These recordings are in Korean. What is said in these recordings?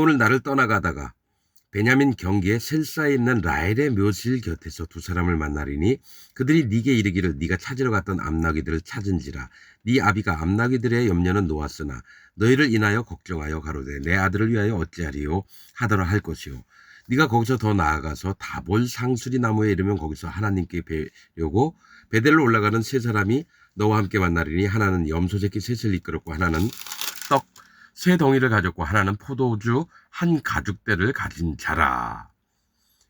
오늘 나를 떠나가다가 베냐민 경계에 셀사에 있는 라헬의 묘실 곁에서 두 사람을 만나리니 그들이 네게 이르기를 네가 찾으러 갔던 암나귀들을 찾은지라. 네 아비가 암나귀들의 염려는 놓았으나 너희를 인하여 걱정하여 가로되 내 아들을 위하여 어찌하리요 하더라 할 것이요. 네가 거기서 더 나아가서 다볼 상수리 나무에 이르면 거기서 하나님께 뵈려고 베델로 올라가는 세 사람이 너와 함께 만나리니 하나는 염소 새끼 셋을 이끌었고 하나는 떡 세 덩이를 가졌고 하나는 포도주 한 가죽대를 가진 자라.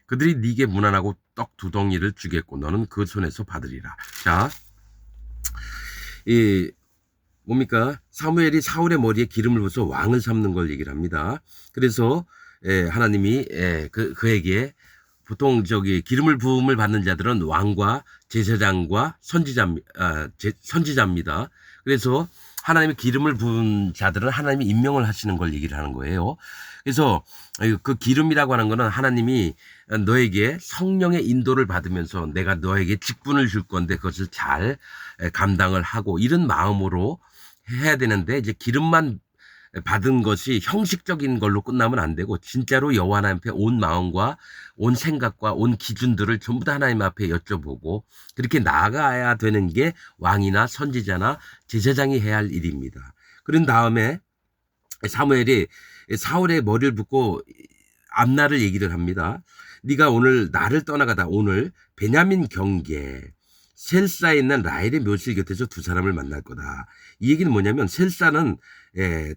그들이 네게 무난하고 떡 두 덩이를 주겠고 너는 그 손에서 받으리라. 자, 이 뭡니까? 사무엘이 사울의 머리에 기름을 부어서 왕을 삼는 걸 얘기를 합니다. 그래서 하나님이 그에게 보통 기름을 부음을 받는 자들은 왕과 제사장과 선지자입니다. 그래서 하나님의 기름을 부은 자들은 하나님이 임명을 하시는 걸 얘기를 하는 거예요. 그래서 그 기름이라고 하는 거는 하나님이 너에게 성령의 인도를 받으면서 내가 너에게 직분을 줄 건데 그것을 잘 감당을 하고 이런 마음으로 해야 되는데 이제 기름만 받은 것이 형식적인 걸로 끝나면 안 되고 진짜로 여호와 하나님 앞에 온 마음과 온 생각과 온 기준들을 전부 다 하나님 앞에 여쭤보고 그렇게 나아가야 되는 게 왕이나 선지자나 제사장이 해야 할 일입니다. 그런 다음에 사무엘이 사울의 머리를 붓고 앞날을 얘기를 합니다. 네가 오늘 나를 떠나가다 오늘 베냐민 경계 셀사에 있는 라헬의 묘실 곁에서 두 사람을 만날 거다. 이 얘기는 뭐냐면 셀사는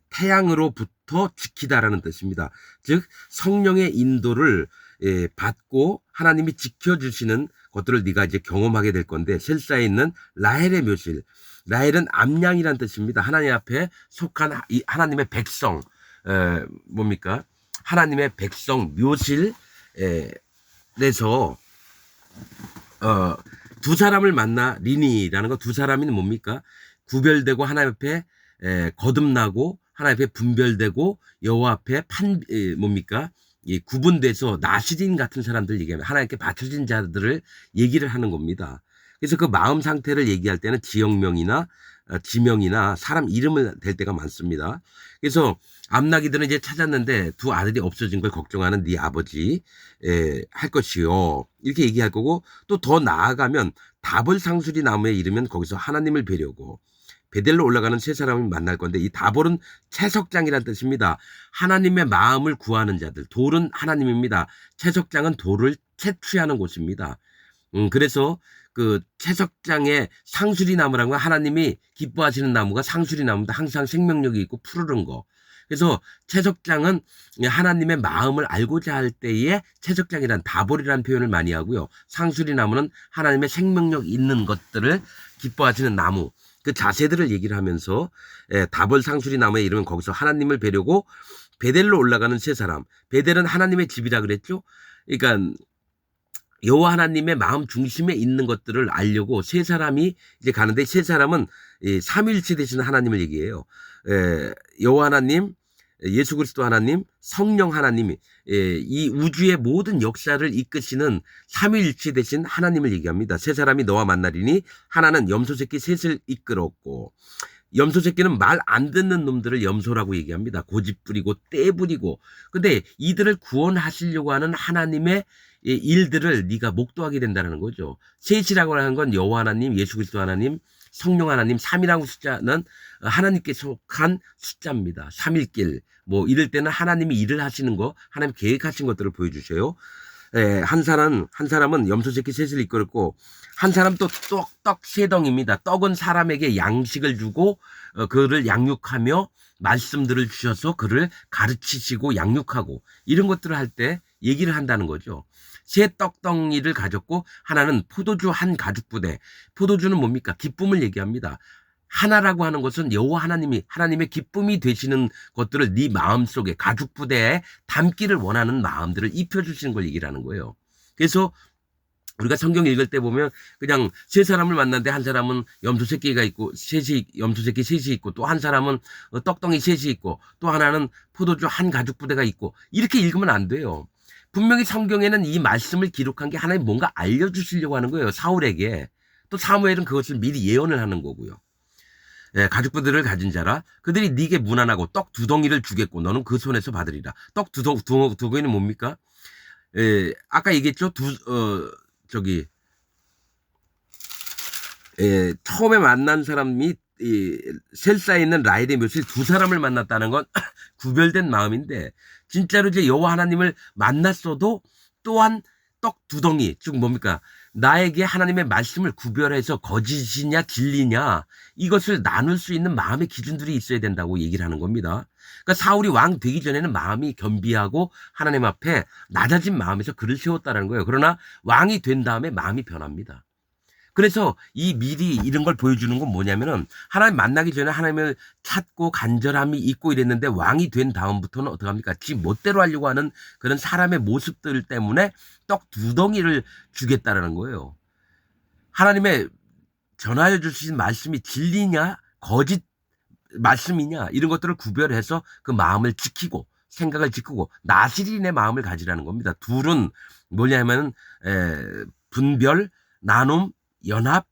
태양으로부터 지키다라는 뜻입니다. 즉 성령의 인도를 받고 하나님이 지켜주시는 것들을 네가 이제 경험하게 될 건데 셀사에 있는 라헬의 묘실. 라헬은 암양이라는 뜻입니다. 하나님 앞에 속한 하나님의 백성 뭡니까? 하나님의 백성 묘실에서 두 사람을 만나 리니라는 거 두 사람이는 뭡니까? 구별되고 하나님 앞에 거듭나고 하나님 앞에 분별되고 여호와 앞에 뭡니까? 구분돼서 나시린 같은 사람들 얘기하면 하나님께 바쳐진 자들을 얘기를 하는 겁니다. 그래서 그 마음 상태를 얘기할 때는 지역명이나 지명이나 사람 이름을 댈 때가 많습니다. 그래서 암나귀들은 이제 찾았는데 두 아들이 없어진 걸 걱정하는 네 아버지 할 것이요. 이렇게 얘기할 거고 또 더 나아가면 다볼 상수리 나무에 이르면 거기서 하나님을 뵈려고 베델로 올라가는 세 사람을 만날 건데 이 다볼은 채석장이라는 뜻입니다. 하나님의 마음을 구하는 자들. 돌은 하나님입니다. 채석장은 돌을 채취하는 곳입니다. 그래서 그 채석장의 상수리 나무라는 건 하나님이 기뻐하시는 나무가 상수리 나무입니다. 항상 생명력이 있고 푸르른 거. 그래서 채석장은 하나님의 마음을 알고자 할 때에 채석장이란 다볼이라는 표현을 많이 하고요. 상수리 나무는 하나님의 생명력 있는 것들을 기뻐하시는 나무. 그 자세들을 얘기를 하면서 다볼 상수리 나무에 이르면 거기서 하나님을 뵈려고 베델로 올라가는 세 사람. 베델은 하나님의 집이라 그랬죠. 그러니까 여호와 하나님의 마음 중심에 있는 것들을 알려고 세 사람이 이제 가는데 세 사람은 삼위일체 되시는 하나님을 얘기해요. 여호와 하나님, 예수 그리스도 하나님, 성령 하나님이 이 우주의 모든 역사를 이끄시는 삼위일체 되신 하나님을 얘기합니다. 세 사람이 너와 만나리니 하나는 염소 새끼 셋을 이끌었고 염소 새끼는 말 안 듣는 놈들을 염소라고 얘기합니다. 고집 부리고 떼 부리고 근데 이들을 구원하시려고 하는 하나님의 일들을 네가 목도하게 된다는 거죠. 셋이라고 하는 건 여호와 하나님, 예수 그리스도 하나님, 성령 하나님, 삼이라는 숫자는 하나님께 속한 숫자입니다. 삼일길 뭐 이럴 때는 하나님이 일을 하시는 거, 하나님 계획하신 것들을 보여주셔요. 한 사람은 염소 새끼 셋을 이끌었고 한 사람 또 떡 세 덩입니다. 떡은 사람에게 양식을 주고 그를 양육하며 말씀들을 주셔서 그를 가르치시고 양육하고 이런 것들을 할 때 얘기를 한다는 거죠. 세 떡덩이를 가졌고 하나는 포도주 한 가죽부대. 포도주는 뭡니까? 기쁨을 얘기합니다. 하나라고 하는 것은 여호와 하나님이 하나님의 기쁨이 되시는 것들을 네 마음속에 가죽부대에 담기를 원하는 마음들을 입혀주시는 걸 얘기를 하는 거예요. 그래서 우리가 성경 읽을 때 보면 그냥 세 사람을 만났는데 한 사람은 염소 새끼가 있고 염소 새끼 셋이 있고 또 한 사람은 떡덩이 셋이 있고 또 하나는 포도주 한 가죽부대가 있고 이렇게 읽으면 안 돼요. 분명히 성경에는 이 말씀을 기록한 게 하나님 뭔가 알려주시려고 하는 거예요. 사울에게. 또 사무엘은 그것을 미리 예언을 하는 거고요. 가족부들을 가진 자라. 그들이 네게 무난하고 떡 두 덩이를 주겠고 너는 그 손에서 받으리라. 떡 두 덩이는 뭡니까? 아까 얘기했죠. 저기 처음에 만난 사람이 셀사에 있는 라헬의 묘실 두 사람을 만났다는 건 구별된 마음인데, 진짜로 이제 여호와 하나님을 만났어도 또한 떡 두 덩이, 즉 뭡니까? 나에게 하나님의 말씀을 구별해서 거짓이냐 진리냐 이것을 나눌 수 있는 마음의 기준들이 있어야 된다고 얘기를 하는 겁니다. 그러니까 사울이 왕 되기 전에는 마음이 겸비하고 하나님 앞에 낮아진 마음에서 그를 세웠다는 거예요. 그러나 왕이 된 다음에 마음이 변합니다. 그래서 이 미리 이런 걸 보여주는 건 뭐냐면은, 하나님 만나기 전에 하나님을 찾고 간절함이 있고 이랬는데 왕이 된 다음부터는 어떻게 합니까? 지 멋대로 하려고 하는 그런 사람의 모습들 때문에 떡 두 덩이를 주겠다라는 거예요. 하나님의 전하여 주신 말씀이 진리냐 거짓 말씀이냐 이런 것들을 구별해서 그 마음을 지키고 생각을 지키고 나시린의 마음을 가지라는 겁니다. 둘은 뭐냐면은 분별, 나눔, 연합,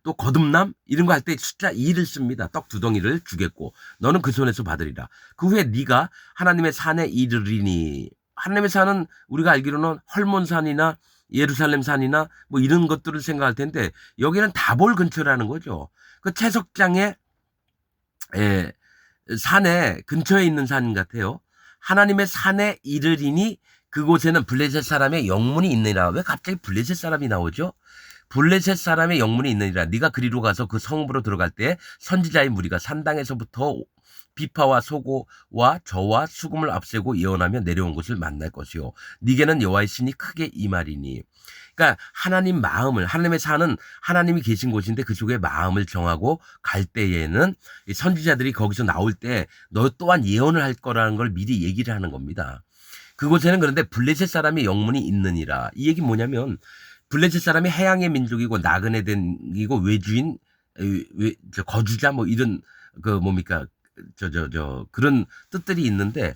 또 거듭남 이런 거 할 때 숫자 2를 씁니다. 떡 두 덩이를 주겠고 너는 그 손에서 받으리라. 그 후에 네가 하나님의 산에 이르리니, 하나님의 산은 우리가 알기로는 헐몬산이나 예루살렘 산이나 뭐 이런 것들을 생각할 텐데 여기는 다볼 근처라는 거죠. 그 채석장의 산에 근처에 있는 산 같아요. 하나님의 산에 이르리니 그곳에는 블레셋 사람의 영문이 있느니라. 왜 갑자기 블레셋 사람이 나오죠? 블레셋 사람의 영문이 있느니라. 네가 그리로 가서 그 성읍으로 들어갈 때 선지자의 무리가 산당에서부터 비파와 소고와 저와 수금을 앞세고 예언하며 내려온 것을 만날 것이요. 네게는 여호와의 신이 크게 임하리니. 그러니까 하나님 마음을, 하나님의 산은 하나님이 계신 곳인데 그 속에 마음을 정하고 갈 때에는 선지자들이 거기서 나올 때 너 또한 예언을 할 거라는 걸 미리 얘기를 하는 겁니다. 그곳에는 그런데 블레셋 사람의 영문이 있느니라. 이 얘기 뭐냐면 블레셋 사람이 해양의 민족이고 나그네 된이고 외주인, 거주자 뭐 이런 그 뭡니까 그런 뜻들이 있는데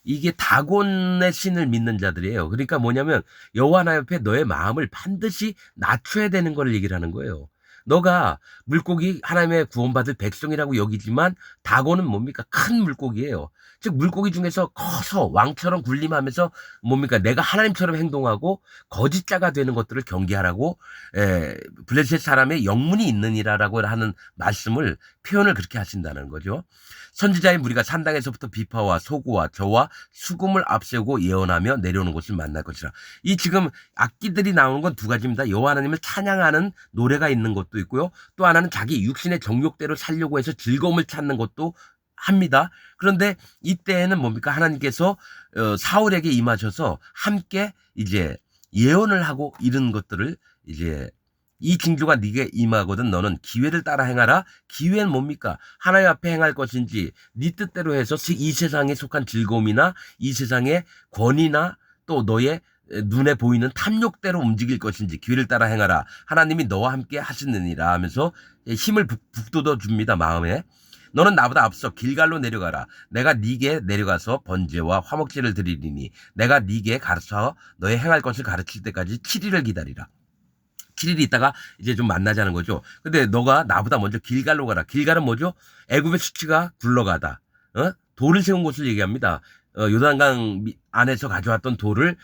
이게 다곤의 신을 믿는 자들이에요. 그러니까 뭐냐면 여호와 하나님 앞에 너의 마음을 반드시 낮춰야 되는 걸 얘기를 하는 거예요. 너가 물고기 하나님의 구원받을 백성이라고 여기지만 다곤은 뭡니까? 큰 물고기예요. 즉 물고기 중에서 커서 왕처럼 군림하면서 뭡니까? 내가 하나님처럼 행동하고 거짓자가 되는 것들을 경계하라고 블레셋 사람의 영문이 있느니라라고 하는 말씀을 표현을 그렇게 하신다는 거죠. 선지자의 무리가 산당에서부터 비파와 소고와 저와 수금을 앞세우고 예언하며 내려오는 곳을 만날 것이라. 이 지금 악기들이 나오는 건 두 가지입니다. 여호와 하나님을 찬양하는 노래가 있는 것도 있고요. 또 하나는 자기 육신의 정욕대로 살려고 해서 즐거움을 찾는 것도 합니다. 그런데 이때에는 뭡니까? 하나님께서 사울에게 임하셔서 함께 이제 예언을 하고 이런 것들을 이제 이 징조가 네게 임하거든 너는 기회를 따라 행하라. 기회는 뭡니까? 하나님 앞에 행할 것인지 네 뜻대로 해서 이 세상에 속한 즐거움이나 이 세상의 권위나 또 너의 눈에 보이는 탐욕대로 움직일 것인지 기회를 따라 행하라. 하나님이 너와 함께 하시느니라 하면서 힘을 북돋워 줍니다. 마음에. 너는 나보다 앞서 길갈로 내려가라. 내가 네게 내려가서 번제와 화목제를 드리리니 내가 네게 가르쳐 너의 행할 것을 가르칠 때까지 7일을 기다리라. 7일이 있다가 이제 좀 만나자는 거죠. 근데 너가 나보다 먼저 길갈로 가라. 길갈은 뭐죠? 애굽의 수치가 굴러가다. 돌을 세운 곳을 얘기합니다. 요단강 안에서 가져왔던 돌을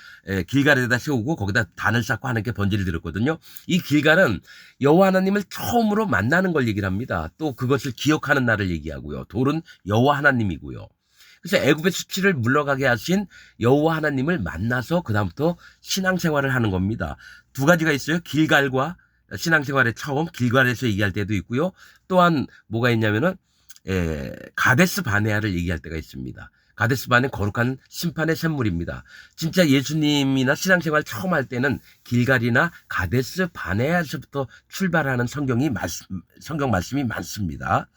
길갈에다 세우고 거기다 단을 쌓고 하는 게 번제를 드렸거든요. 이 길갈은 여호와 하나님을 처음으로 만나는 걸 얘기를 합니다. 또 그것을 기억하는 날을 얘기하고요. 돌은 여호와 하나님이고요. 그래서 애굽의 수치를 물러가게 하신 여호와 하나님을 만나서 그다음부터 신앙생활을 하는 겁니다. 두 가지가 있어요. 길갈과 신앙생활의 처음 길갈에서 얘기할 때도 있고요. 또한 뭐가 있냐면은 가데스 바네아를 얘기할 때가 있습니다. 가데스 바네 거룩한 심판의 샘물입니다. 진짜 예수님이나 신앙생활 처음 할 때는 길갈이나 가데스 바네아에서부터 출발하는 성경 말씀이 많습니다.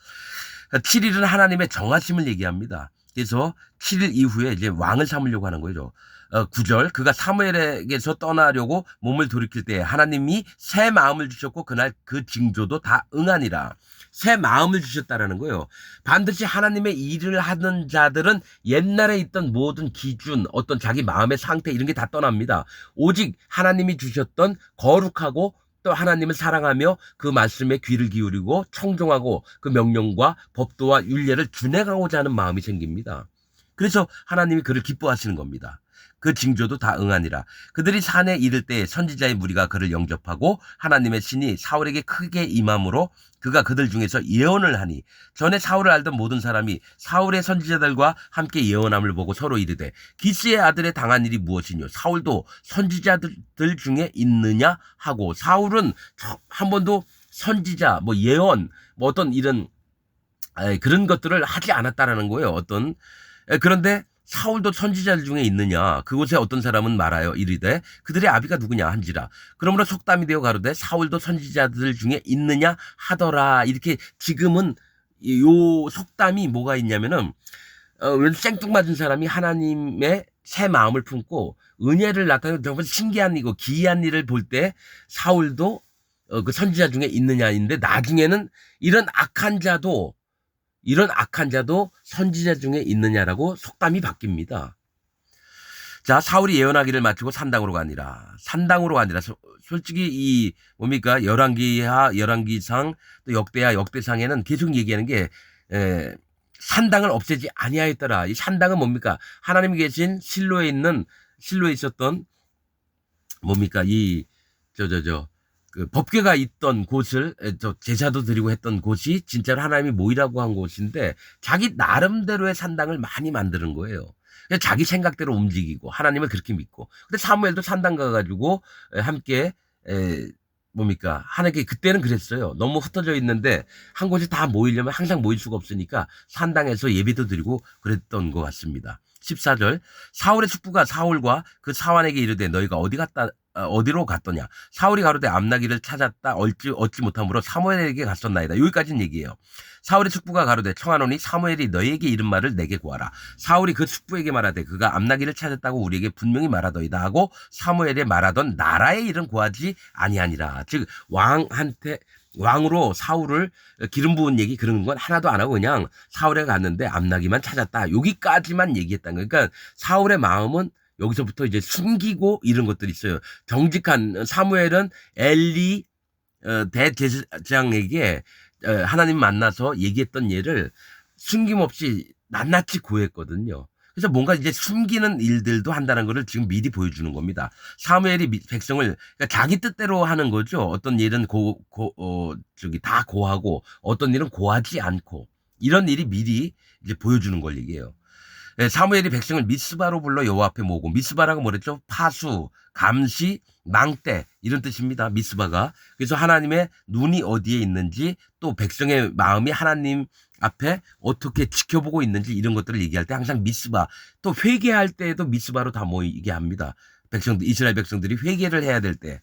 7일은 하나님의 정하심을 얘기합니다. 그래서 7일 이후에 이제 왕을 삼으려고 하는 거죠. 9절 그가 사무엘에게서 떠나려고 몸을 돌이킬 때 하나님이 새 마음을 주셨고 그날 그 징조도 다 응하니라. 새 마음을 주셨다라는 거예요. 반드시 하나님의 일을 하는 자들은 옛날에 있던 모든 기준, 어떤 자기 마음의 상태 이런 게 다 떠납니다. 오직 하나님이 주셨던 거룩하고 또 하나님을 사랑하며 그 말씀에 귀를 기울이고 청종하고 그 명령과 법도와 율례를 준행하고자 하는 마음이 생깁니다. 그래서 하나님이 그를 기뻐하시는 겁니다. 그 징조도 다 응하니라. 그들이 산에 이를 때 선지자의 무리가 그를 영접하고 하나님의 신이 사울에게 크게 임함으로 그가 그들 중에서 예언을 하니 전에 사울을 알던 모든 사람이 사울의 선지자들과 함께 예언함을 보고 서로 이르되 기스의 아들의 당한 일이 무엇이뇨 사울도 선지자들 중에 있느냐 하고 사울은 한 번도 선지자 뭐 예언 뭐 어떤 이런 그런 것들을 하지 않았다라는 거예요. 그런데 사울도 선지자들 중에 있느냐 그곳에 어떤 사람은 말하여 이르되 그들의 아비가 누구냐 한지라 그러므로 속담이 되어 가로되 사울도 선지자들 중에 있느냐 하더라. 이렇게 지금은 요 속담이 뭐가 있냐면은 생뚱맞은 사람이 하나님의 새 마음을 품고 은혜를 나타내고 정말 신기한 이고 기이한 일을 볼 때 사울도 그 선지자 중에 있느냐인데 나중에는 이런 악한 자도 선지자 중에 있느냐라고 속담이 바뀝니다. 자, 사울이 예언하기를 마치고 산당으로 가니라. 솔직히 이 뭡니까? 열왕기하, 열왕기상, 또 역대하, 역대상에는 계속 얘기하는 게 산당을 없애지 아니하였더라. 이 산당은 뭡니까? 하나님이 계신 실로에 있었던 뭡니까? 그 법궤가 있던 곳을 제사도 드리고 했던 곳이 진짜로 하나님이 모이라고 한 곳인데 자기 나름대로의 산당을 많이 만드는 거예요. 자기 생각대로 움직이고 하나님을 그렇게 믿고. 근데 사무엘도 산당 가가지고 함께 뭡니까 하나님께 그때는 그랬어요. 너무 흩어져 있는데 한 곳에 다 모이려면 항상 모일 수가 없으니까 산당에서 예배도 드리고 그랬던 것 같습니다. 14절 사울의 숙부가 사울과 그 사환에게 이르되 너희가 어디로 갔더냐 사울이 가로되 암나기를 찾았다 얻지 못함으로 사무엘에게 갔었나이다. 여기까지는 얘기예요. 사울의 숙부가 가로되 청하노니 사무엘이 너희에게 이른 말을 내게 구하라. 사울이 그 숙부에게 말하되 그가 암나기를 찾았다고 우리에게 분명히 말하더이다 하고 사무엘이 말하던 나라의 일은 구하지 아니하니라. 즉 왕으로 사울을 기름 부은 얘기 그런 건 하나도 안 하고 그냥 사울에 갔는데 암나기만 찾았다. 여기까지만 얘기했다는 거예요. 그러니까 사울의 마음은 여기서부터 이제 숨기고 이런 것들이 있어요. 정직한 사무엘은 엘리 대제사장에게 하나님 만나서 얘기했던 예를 숨김없이 낱낱이 구했거든요. 그래서 뭔가 이제 숨기는 일들도 한다는 것을 지금 미리 보여주는 겁니다. 사무엘이 백성을 그러니까 자기 뜻대로 하는 거죠. 어떤 일은 다 고하고 어떤 일은 고하지 않고 이런 일이 미리 이제 보여주는 걸 얘기해요. 사무엘이 백성을 미스바로 불러 여호와 앞에 모으고 미스바라고 뭐랬죠? 파수, 감시, 망대 이런 뜻입니다. 미스바가. 그래서 하나님의 눈이 어디에 있는지 또 백성의 마음이 하나님 앞에 어떻게 지켜보고 있는지 이런 것들을 얘기할 때 항상 미스바 또 회개할 때에도 미스바로 다 모이게 합니다. 이스라엘 백성들이 회개를 해야 될 때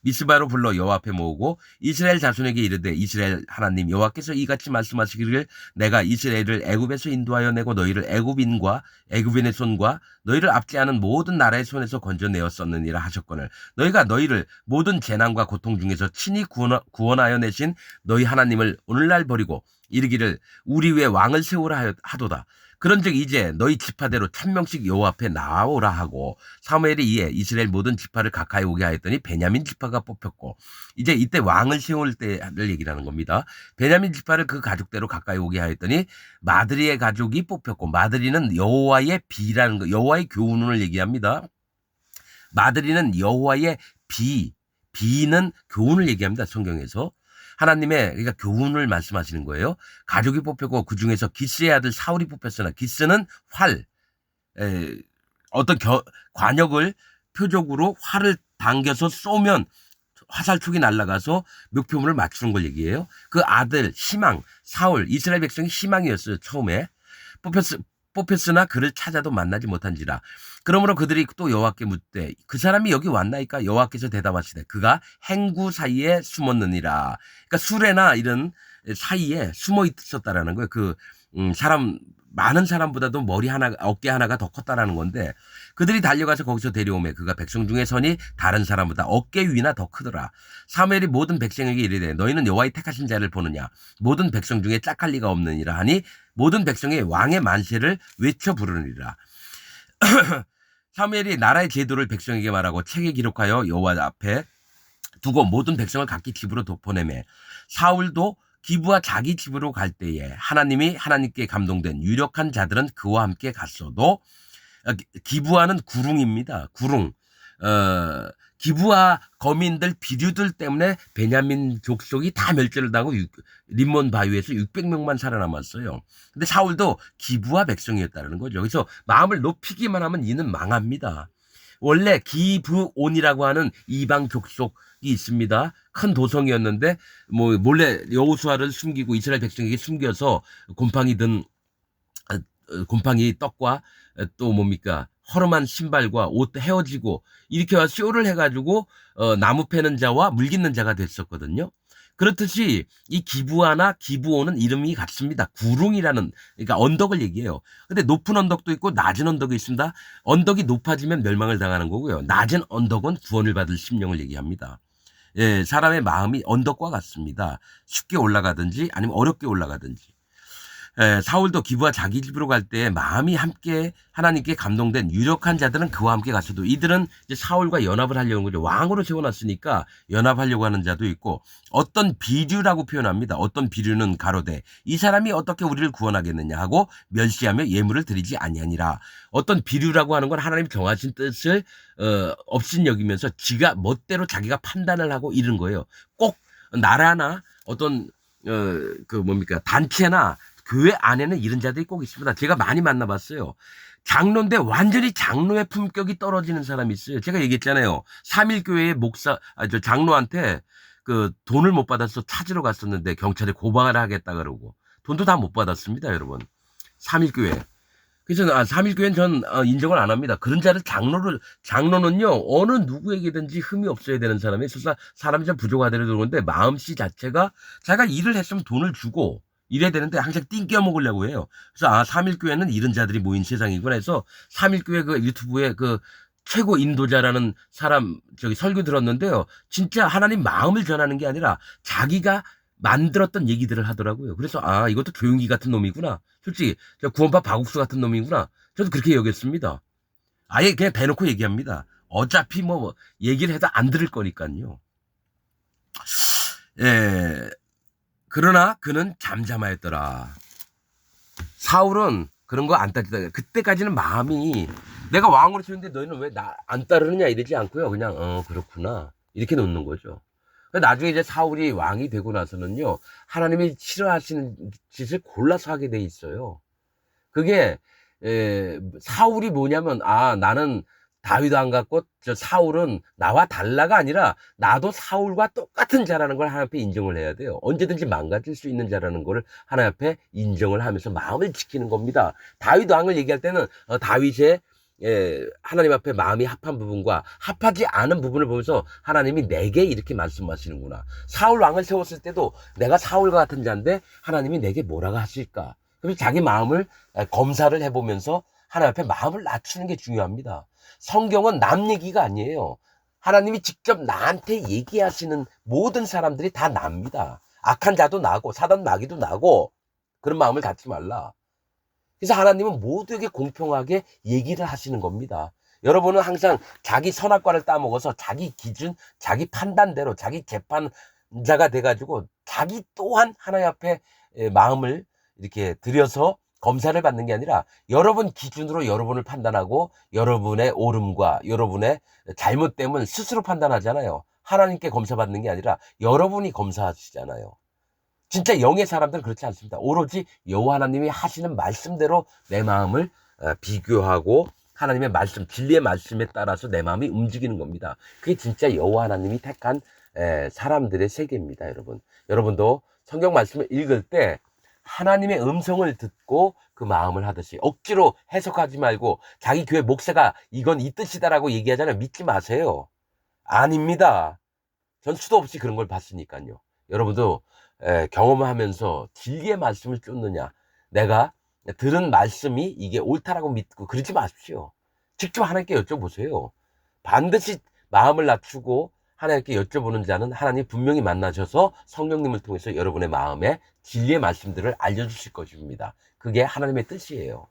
미스바로 불러 여호와 앞에 모으고 이스라엘 자손에게 이르되 이스라엘 하나님 여호와께서 이같이 말씀하시기를 내가 이스라엘을 애굽에서 인도하여 내고 너희를 애굽인의 손과 너희를 앞지 않은 모든 나라의 손에서 건져내었었느니라 하셨거늘 너희가 너희를 모든 재난과 고통 중에서 친히 구원하여 내신 너희 하나님을 오늘날 버리고 이르기를 우리 위에 왕을 세우라 하도다. 그런즉 이제 너희 지파대로 1000명씩 여호와 앞에 나오라 하고 사무엘이 이에 이스라엘 모든 지파를 가까이 오게 하였더니 베냐민 지파가 뽑혔고 이제 이때 왕을 세울 때를 얘기를 하는 겁니다. 베냐민 지파를 그 가족대로 가까이 오게 하였더니 마드리의 가족이 뽑혔고 마드리는 여호와의 비라는 거 여호와의 교훈을 얘기합니다. 마드리는 여호와의 비는 교훈을 얘기합니다. 성경에서. 하나님의 그러니까 교훈을 말씀하시는 거예요. 가족이 뽑혔고 그 중에서 기스의 아들 사울이 뽑혔으나 기스는 어떤 관역을 표적으로 활을 당겨서 쏘면 화살촉이 날아가서 목표물을 맞추는 걸 얘기해요. 그 아들 희망 사울 이스라엘 백성이 희망이었어요. 처음에 뽑혔으나 그를 찾아도 만나지 못한지라. 그러므로 그들이 또 여호와께 묻되 그 사람이 여기 왔나이까? 여호와께서 대답하시되 그가 행구 사이에 숨었느니라. 그러니까 수레나 이런 사이에 숨어 있었다라는 거예요. 많은 사람보다도 어깨 하나가 더 컸다라는 건데 그들이 달려가서 거기서 데려오매 그가 백성 중에 선이 다른 사람보다 어깨 위나 더 크더라. 사무엘이 모든 백성에게 이르되 너희는 여호와의 택하신 자를 보느냐 모든 백성 중에 짝할 리가 없느니라 하니 모든 백성의 왕의 만세를 외쳐 부르느니라. 사무엘이 나라의 제도를 백성에게 말하고 책에 기록하여 여호와 앞에 두고 모든 백성을 각기 집으로 보내매 사울도 기브와 자기 집으로 갈 때에 하나님이 하나님께 감동된 유력한 자들은 그와 함께 갔어도 기브와는 구릉입니다. 구릉. 기브와 거민들 비류들 때문에 베냐민 족속이 다 멸절을 당하고 림몬 바위에서 600명만 살아남았어요. 근데 사울도 기브와 백성이었다는 거죠. 그래서 마음을 높이기만 하면 이는 망합니다. 원래 기브온이라고 하는 이방 족속이 있습니다. 큰 도성이었는데 뭐 몰래 여호수아를 숨기고 이스라엘 백성에게 숨겨서 곰팡이 떡과 또 뭡니까 허름한 신발과 옷 헤어지고 이렇게 와서 쇼를 해가지고 나무 패는 자와 물 깃는 자가 됐었거든요. 그렇듯이 이 기브아나 기브온은 이름이 같습니다. 구릉이라는 그러니까 언덕을 얘기해요. 근데 높은 언덕도 있고 낮은 언덕이 있습니다. 언덕이 높아지면 멸망을 당하는 거고요. 낮은 언덕은 구원을 받을 심령을 얘기합니다. 예, 사람의 마음이 언덕과 같습니다. 쉽게 올라가든지 아니면 어렵게 올라가든지. 사울도 기브와 자기 집으로 갈 때 마음이 함께 하나님께 감동된 유력한 자들은 그와 함께 갔어도 이들은 이제 사울과 연합을 하려는 거죠. 왕으로 세워놨으니까 연합하려고 하는 자도 있고 어떤 비류라고 표현합니다. 어떤 비류는 가로되 이 사람이 어떻게 우리를 구원하겠느냐 하고 멸시하며 예물을 드리지 아니하니라. 어떤 비류라고 하는 건 하나님이 정하신 뜻을 업신여기면서 지가 멋대로 자기가 판단을 하고 이런 거예요. 꼭 나라나 어떤 단체나 교회 안에는 이런 자들이 꼭 있습니다. 제가 많이 만나봤어요. 장로인데 완전히 장로의 품격이 떨어지는 사람이 있어요. 제가 얘기했잖아요. 3.1교회의 장로한테 돈을 못 받아서 찾으러 갔었는데 경찰에 고발을 하겠다 그러고 돈도 다 못 받았습니다, 여러분. 3.1교회. 그래서 3.1교회는 전 인정을 안 합니다. 그런 자를 장로는요, 어느 누구에게든지 흠이 없어야 되는 사람이 있어서 사람이 좀 부족하더라도 그러는데 마음씨 자체가 자기가 일을 했으면 돈을 주고 이래야 되는데 항상 띵겨 먹으려고 해요. 그래서 3.1교회는 이런 자들이 모인 세상이구나 해서 3.1교회 유튜브에 최고 인도자라는 사람 설교 들었는데요. 진짜 하나님 마음을 전하는 게 아니라 자기가 만들었던 얘기들을 하더라고요. 그래서 이것도 조용기 같은 놈이구나. 솔직히 구원파 박옥수 같은 놈이구나. 저도 그렇게 여겼습니다. 아예 그냥 대놓고 얘기합니다. 어차피 뭐 얘기를 해도 안 들을 거니까요. 예. 그러나 그는 잠잠하였더라. 사울은 그런 거 안 따지다. 그때까지는 마음이 내가 왕으로 치는데 너희는 왜 나 안 따르느냐 이러지 않고요. 그냥 그렇구나 이렇게 놓는 거죠. 나중에 이제 사울이 왕이 되고 나서는요. 하나님이 싫어하시는 짓을 골라서 하게 돼 있어요. 그게 사울이 뭐냐면 나는 다윗 안 갖고 사울은 나와 달라가 아니라 나도 사울과 똑같은 자라는 걸 하나님 앞에 인정을 해야 돼요. 언제든지 망가질 수 있는 자라는 걸 하나님 앞에 인정을 하면서 마음을 지키는 겁니다. 다윗 왕을 얘기할 때는 다윗의 하나님 앞에 마음이 합한 부분과 합하지 않은 부분을 보면서 하나님이 내게 이렇게 말씀하시는구나. 사울 왕을 세웠을 때도 내가 사울과 같은 자인데 하나님이 내게 뭐라고 하실까. 그래서 자기 마음을 검사를 해보면서 하나님 앞에 마음을 낮추는 게 중요합니다. 성경은 남 얘기가 아니에요. 하나님이 직접 나한테 얘기하시는 모든 사람들이 다 납니다. 악한 자도 나고 사단 마귀도 나고 그런 마음을 갖지 말라. 그래서 하나님은 모두에게 공평하게 얘기를 하시는 겁니다. 여러분은 항상 자기 선악과를 따먹어서 자기 기준, 자기 판단대로 자기 재판자가 돼가지고 자기 또한 하나님 앞에 마음을 이렇게 들여서 검사를 받는 게 아니라 여러분 기준으로 여러분을 판단하고 여러분의 옳음과 여러분의 잘못됨은 스스로 판단하잖아요. 하나님께 검사받는 게 아니라 여러분이 검사하시잖아요. 진짜 영의 사람들은 그렇지 않습니다. 오로지 여호와 하나님이 하시는 말씀대로 내 마음을 비교하고 하나님의 말씀, 진리의 말씀에 따라서 내 마음이 움직이는 겁니다. 그게 진짜 여호와 하나님이 택한 사람들의 세계입니다, 여러분. 여러분도 성경 말씀을 읽을 때 하나님의 음성을 듣고 그 마음을 하듯이 억지로 해석하지 말고 자기 교회 목사가 이건 이 뜻이다라고 얘기하잖아요. 믿지 마세요. 아닙니다. 전 수도 없이 그런 걸 봤으니까요. 여러분도 경험을 하면서 진리의 말씀을 쫓느냐, 내가 들은 말씀이 이게 옳다라고 믿고 그러지 마십시오. 직접 하나님께 여쭤보세요. 반드시 마음을 낮추고 하나님께 여쭤보는 자는 하나님 분명히 만나셔서 성령님을 통해서 여러분의 마음에 진리의 말씀들을 알려주실 것입니다. 그게 하나님의 뜻이에요.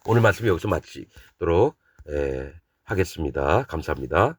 오늘 말씀 여기서 마치도록 하겠습니다. 감사합니다.